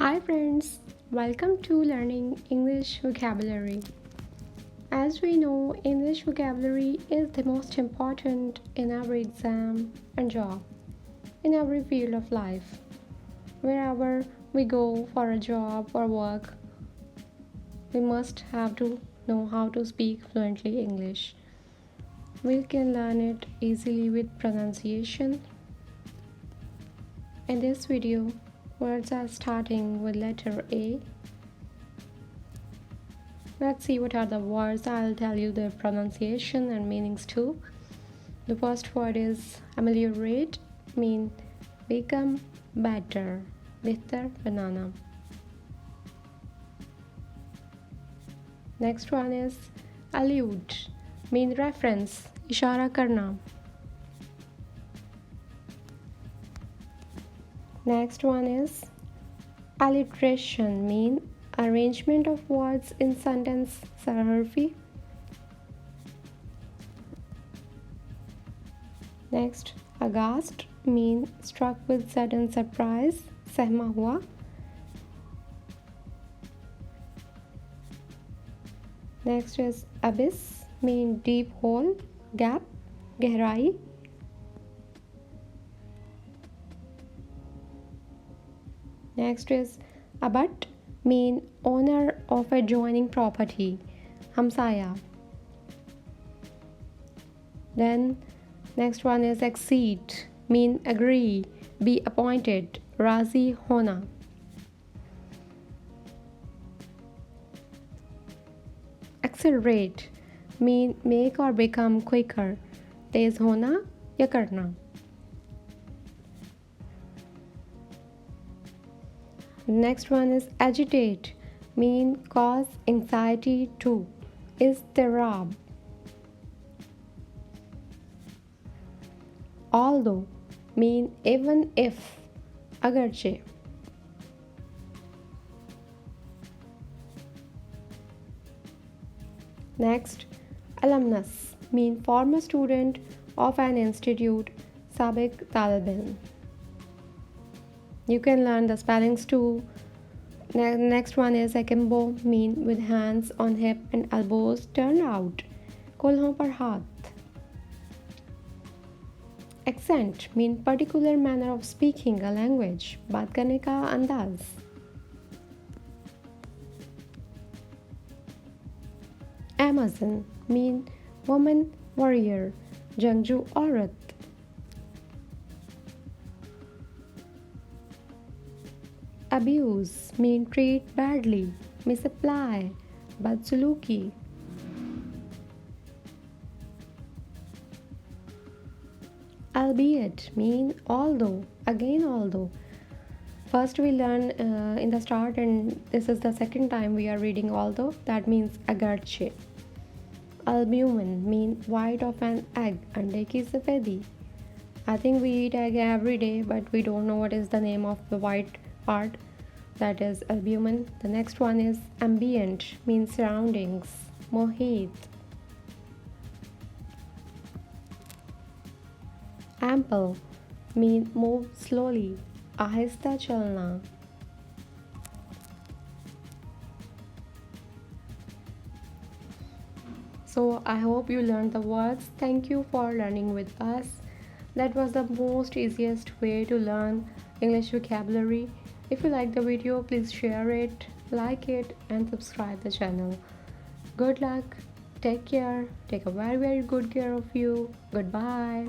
Hi friends, welcome to Learning English Vocabulary. As we know, English vocabulary is the most important in every exam and job, in every field of life. Wherever we go for a job or work, we must have to know how to speak fluently English. We can learn it easily with pronunciation. In this video, words are starting with letter A. Let's see what are the words. I'll tell you the pronunciation and meanings too. The first word is ameliorate, mean become better. Behtar banana. Next one is allude, mean reference, اشارہ کرنا. Next one is alliteration, mean arrangement of words in sentence sarharfi. Next, aghast, mean struck with sudden surprise, sehma hua. Next is abyss, mean deep hole, gap, gehraई. Next is abat, mean owner of adjoining property, hamsaya. Then next one is accede, mean agree, be appointed, razi hona. Accelerate, mean make or become quicker, tez hona ya karna. Next one is agitate, mean cause anxiety to, iztirab. Although, mean even if, agarche. Next, alumnus, mean former student of an institute, sabik talib ilm. You can learn the spellings too. Next one is akimbo, mean with hands on hip and elbows turned out. Kolhon par haath. Accent, mean particular manner of speaking a language. Baat karne ka andaz. Amazon, mean woman warrior, jangju aurat. Abuse, mean treat badly, misapply, badsuluki. Albeit, mean although, again although. First we learn in the start, and this is the second time we are reading although. That means agarche. Albumin, mean white of an egg, अंडे की सफेदी. I think we eat egg every day, but we don't know what is the name of the white part, that is albumin. The next one is ambient, means surroundings, mohit. Ample, mean move slowly, ahista chalna. So I hope you learned the words. Thank you for learning with us. That was the most easiest way to learn English vocabulary. If you like the video, please share it, like it, and subscribe the channel. Good luck. Take care. Take a very good care of you. Goodbye.